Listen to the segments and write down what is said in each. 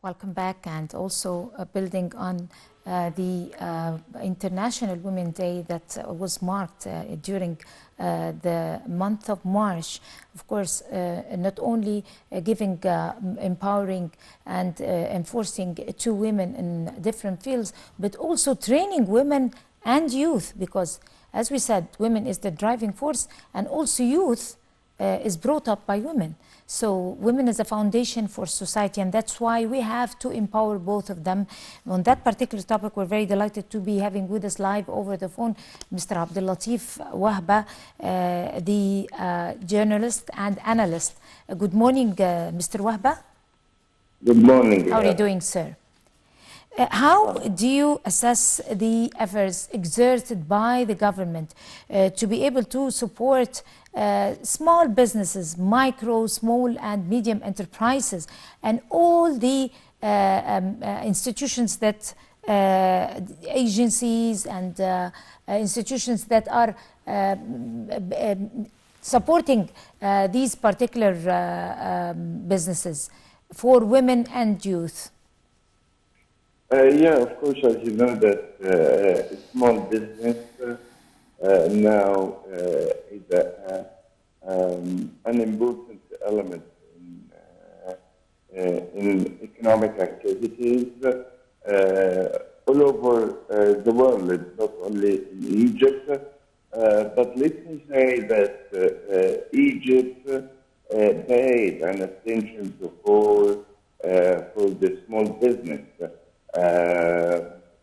Welcome back, and also building on the International Women's Day that was marked during the month of March. Of course, not only giving, empowering and enforcing to women in different fields, but also training women and youth, because as we said, women is the driving force, and also youth is brought up by women. So women is a foundation for society, and that's why we have to empower both of them. On that particular topic, we're very delighted to be having with us live over the phone Mr. Abdul Latif Wahba, the journalist and analyst. Good morning, Mr. Wahba. Good morning. How are you doing, sir? How do you assess the efforts exerted by the government to be able to support small businesses, micro, small and medium enterprises, and all the institutions that, agencies and institutions that are supporting these particular businesses for women and youth? Yeah, of course, as you know that small business now is an important element in economic activities all over the world, not only in Egypt. But let me say that Egypt paid an attention for the small business.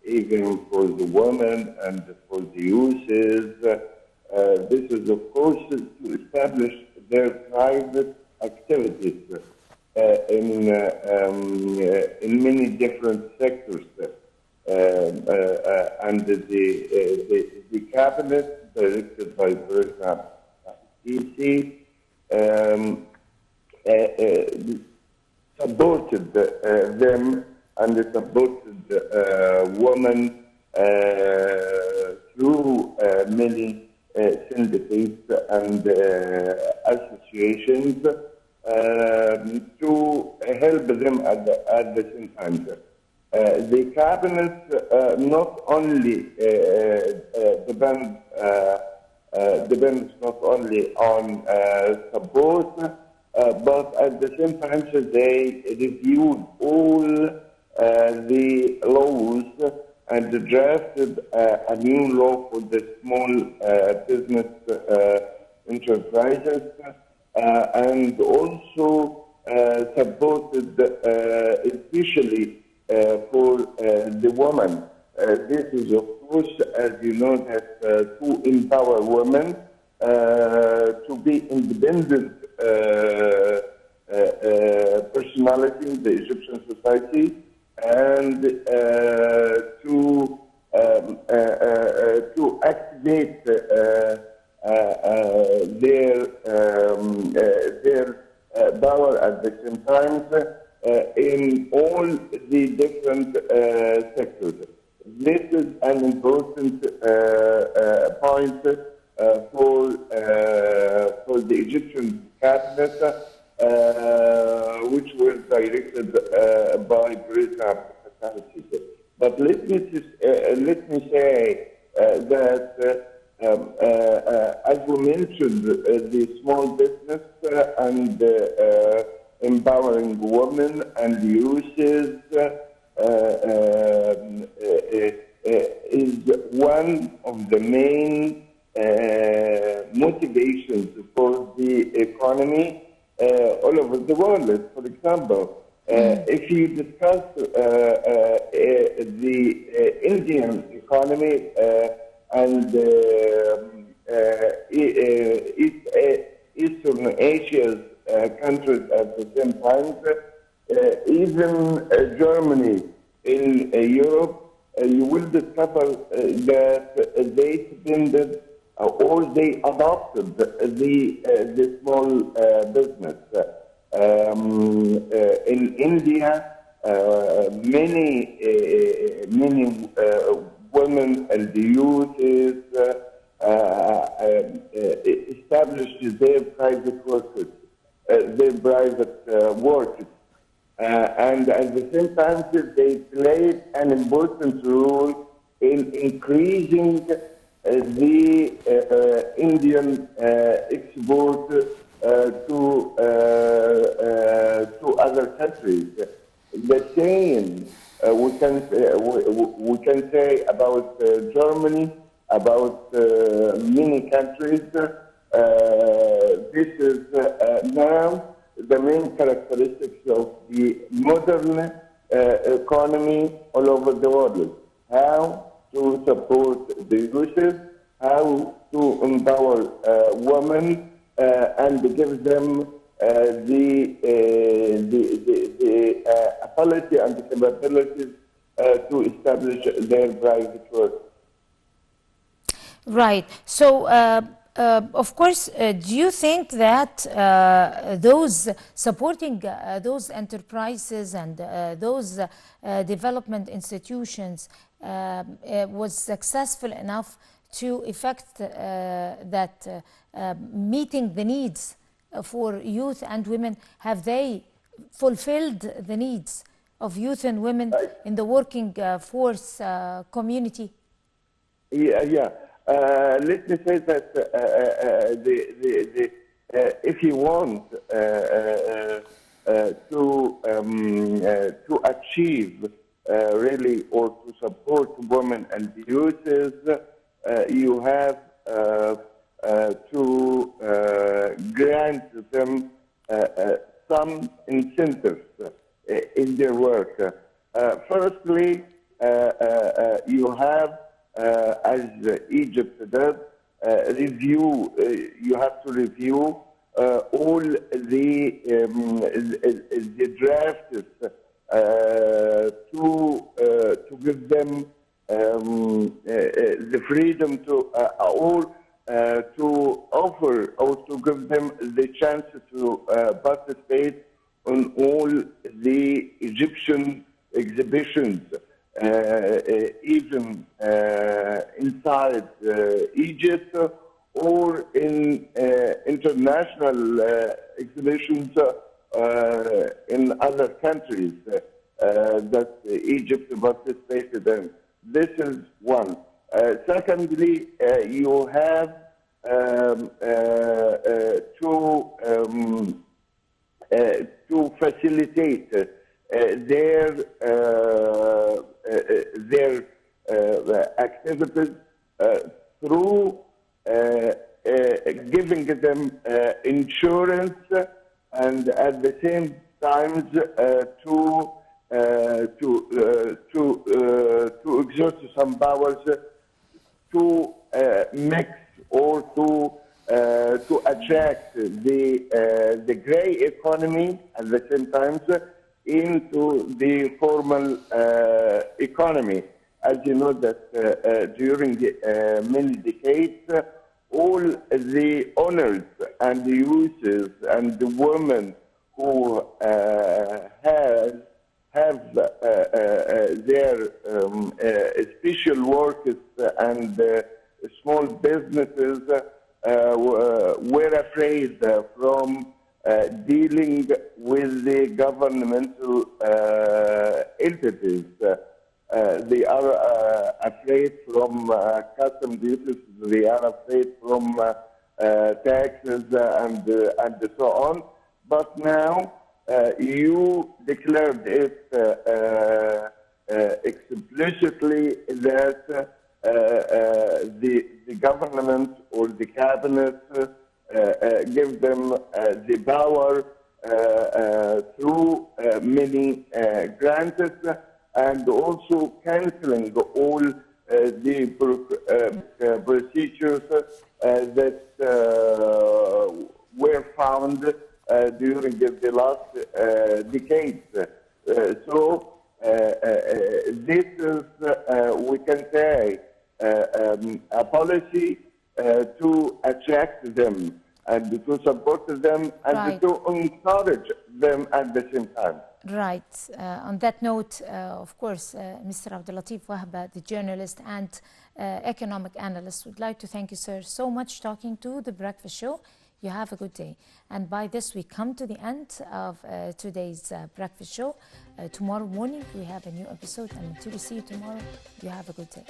Even for the women and for the youth, this is of course to establish their private activities in many different sectors. And the cabinet, directed by President Sisi, supported them and supported women through many syndicates and associations to help them at the same time. The cabinet not only depends not only on support, but at the same time they reviewed all the laws and drafted a new law for the small business enterprises, and also supported especially for the women. This is of course, as you know, that to empower women to be independent personality in the Egyptian society, and to activate their power at the same time in all the different sectors. This is an important point for the Egyptian cabinet, which was directed by President Sisi. But let me say that as we mentioned, the small business and empowering women and youth is one of the main motivations for the economy all over the world. For example, if you discuss the Indian economy and Eastern Asia's countries at the same time, even Germany in Europe, you will discover that they depended or they adopted the small business. In India, many women and youth established their private works, And at the same time, they played an important role in increasing the Indian export to other countries. The same we can say about Germany, about many countries. This is now the main characteristics of the modern economy all over the world. How to support the youth, how to empower women and give them the ability and the capabilities to establish their private work. Right. So, of course, do you think that those supporting those enterprises and those development institutions was successful enough to effect that meeting the needs for youth and women? Have they fulfilled the needs of youth and women in the working force community? Yeah. Let me say that if you want to achieve really or to support women and youth, you have to grant them some incentives in their work. Firstly, you have as Egypt does, you have to review all the drafts to give them the freedom to offer or to give them the chance to participate on all the Egyptian exhibitions. Even inside Egypt or in international exhibitions in other countries that Egypt participated in. This is one. Secondly, you have to facilitate their activities through giving them insurance and at the same time to exert some powers to mix or to attract the gray economy at the same time into the formal economy. As you know that during the many decades, all the owners and the uses and the women who have their special works and small businesses were afraid from dealing with the governmental entities. They are afraid from custom duties, they are afraid from taxes and so on. But now you declared it explicitly that the government or the cabinet give them the power through many grants and also cancelling all the procedures that were found during the last decades. So this is, we can say, a policy to attract them and to support them and Right. to encourage them at the same time. Right. On that note, of course, Mr. Abdul Latif Wahba, the journalist and economic analyst, would like to thank you, sir, so much talking to The Breakfast Show. You have a good day. And by this, we come to the end of today's breakfast show. Tomorrow morning, we have a new episode. And until we see you tomorrow, you have a good day.